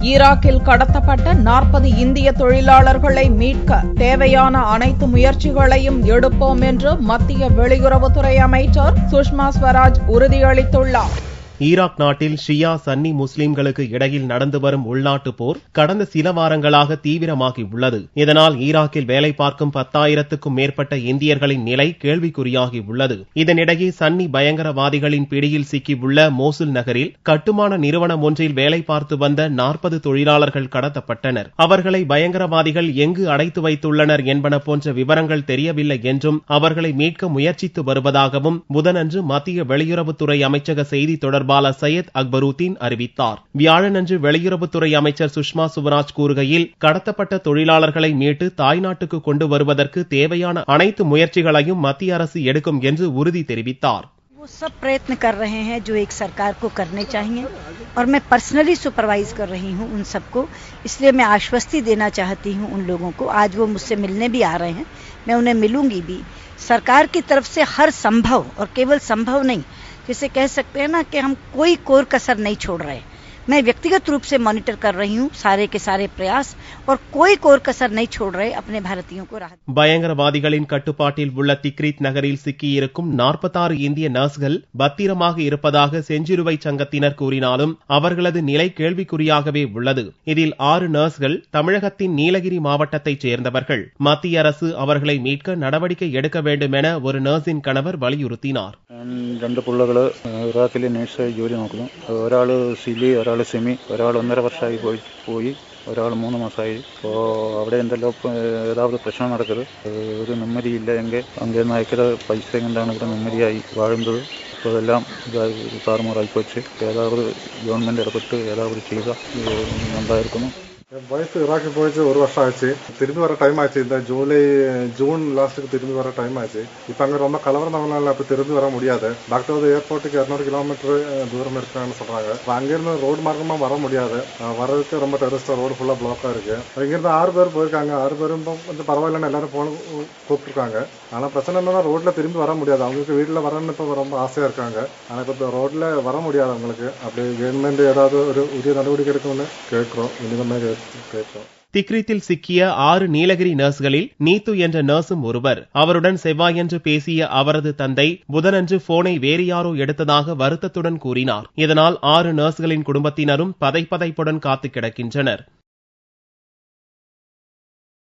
ஈராக்கில் கடத்தப்பட்ட 40 இந்திய தொழிலாளர்களை மீட்க தேவையான அனைத்து முயற்சிகளையும் எடுப்போம் என்று மத்திய வெளியுறவுத்துறை அமைச்சர் சுஷ்மா ஸ்வராஜ் உறுதியளித்துள்ளார். ஈராக் நாட்டில் ஷியா சன்னி முஸ்லிம்களுக்கு இடையில் நடந்து வரும் உள்நாட்டு போர் கடந்த சில வாரங்களாக தீவிரமாகியுள்ளது. இதனால் ஈராக்கில் வேலை பார்க்கும் 10,000க்கும் மேற்பட்ட இந்தியர்களின் நிலை கேள்விக்குறியாகி உள்ளது. இதனிடையே சன்னி பயங்கரவாதிகளின் பிடியில் சிக்கியுள்ள மோசுல் நகரில் கட்டுமான நிறுவனம் ஒன்றில் வேலை பார்த்து வந்த 40 தொழிலாளர்கள் கடத்தப்பட்டனர். அவர்களை பயங்கரவாதிகள் எங்கு அடைத்து வைத்துள்ளனர் என்பன போன்ற விவரங்கள் தெரியவில்லை என்றும் அவர்களை மீட்க முயற்சித்து வருவதாகவும் புதனன்று மத்திய வெளியுறவுத்துறை அமைச்சக செய்தி தொடர்பாளர் சையத் அக்பருதீன் அறிவித்தார். வியாழனன்று வெளியுறவுத்துறை அமைச்சர் சுஷ்மா சுவராஜ் கூறுகையில், கடத்தப்பட்ட தொழிலாளர்களை மீட்டு தாய்நாட்டுக்கு கொண்டு வருவதற்கு தேவையான அனைத்து முயற்சிகளையும் மத்திய அரசு எடுக்கும் என்று உறுதி தெரிவித்தார். वो सब प्रयत्न कर रहे हैं जो एक सरकार को करने चाहिए और मैं पर्सनली सुपरवाइज कर रही हूं उन सबको, इसलिए मैं आश्वस्ति देना चाहती हूं उन लोगों को. आज वो मुझसे मिलने भी आ रहे हैं, मैं उन्हें मिलूंगी भी. सरकार की तरफ से हर संभव और केवल संभव नहीं, जिसे कह सकते हैं ना कि हम कोई कोर कसर नहीं छोड़ रहे. मैं व्यक्तिगत रूप से मॉनिटर कर रही हूं सारे के सारे प्रयास और कोई कोर कसर नहीं छोड़ रहे अपने भारतीयों को राहत. பயங்கரவாதிகளின் கட்டுப்பாட்டில் உள்ள திக்ரித் நகரில் சிக்கியிருக்கும் 46 இந்திய நர்ஸ்கள் பத்திரமாக இருப்பதாக செஞ்சிலுவை சங்கத்தினர் கூறினாலும் அவர்களது நிலை கேள்விக்குறியாகவே உள்ளது. இதில் 6 நர்ஸ்கள் தமிழகத்தின் நீலகிரி மாவட்டத்தைச் சேர்ந்தவர்கள். மத்திய அரசு அவர்களை மீட்க நடவடிக்கை எடுக்க வேண்டும் என ஒரு நர்ஸின் கணவர் வலியுறுத்தினார். 2 പിള്ളകള് ഇറാഖിലെ നേഴ്സായി ജോലി നോക്കുന്നു. ഒരാള് സിലി, ഒരാള് സെമി, ഒരാൾ 1.5 വർഷമായി പോയി, ഒരാൾ 3 മാസമായി. അപ്പോൾ അവിടെ എന്തെല്ലാം ഏതാവത് പ്രശ്നം നടക്കുന്നത്, ഒരു നിമ്മതിയില്ല. എങ്കിൽ അങ്ങനെ അയക്കുന്ന പൈസ കൊണ്ടാണ് ഇവിടെ നിമ്മതിയായി വാഴുന്നത്. അപ്പോൾ അതെല്ലാം താറുമാറായി പോച്ച്. ഏതാവത് ഗവൺമെൻറ് ഇടപെട്ട് ഏതാവത് ചെയ്യുക ഉണ്ടായിരിക്കുന്നു. என் ஒய்ஃப் ஈராக்கு போயிடுச்சு 1 வருஷம் ஆச்சு. திரும்பி வர டைம் ஆச்சு. இந்த ஜூன் லாஸ்ட்டுக்கு திரும்பி வர டைம் ஆச்சு. இப்போ அங்கே ரொம்ப கலவரம்னால அப்போ திரும்பி வர முடியாது. டாக்டர் ஏர்போர்ட்டுக்கு 200 கிலோமீட்டர் தூரம் இருக்குன்னு சொல்கிறாங்க. இப்போ அங்கேருந்து ரோடு மார்க்கமாக வர முடியாது. வரதுக்கு ரொம்ப டெரரிஸ்டாக ரோடு ஃபுல்லாக பிளாக்காக இருக்குது. இங்கேருந்து 6 பேர் போயிருக்காங்க. 6 பேரும் இப்போ கொஞ்சம் பரவாயில்லன்னு எல்லாரும் கூப்பிட்டுருக்காங்க. ஆனால் பிரச்சனை என்னன்னா ரோட்டில் திரும்பி வர முடியாது. அவங்களுக்கு வீட்டில் வரணும்னு இப்போ ரொம்ப ஆசையாக இருக்காங்க. ஆனால் இப்போ ரோட்டில் வர முடியாது அவங்களுக்கு. அப்படி கவர்மெண்ட் ஏதாவது ஒரு உரிய நடவடிக்கை எடுக்கணும்னு கேட்குறோம். இனிமே திக்ரித்தில் சிக்கிய 6 நீலகிரி நர்ஸ்களில் நீத்து என்ற நர்ஸும் ஒருவர். அவருடன் செவ்வாயன்று பேசிய அவரது தந்தை புதனன்று போனை வேறு யாரோ எடுத்ததாக வருத்தத்துடன் கூறினார். இதனால் 6 நர்ஸ்களின் குடும்பத்தினரும் பதைப்பதைப்புடன் காத்து கிடக்கின்றனர்.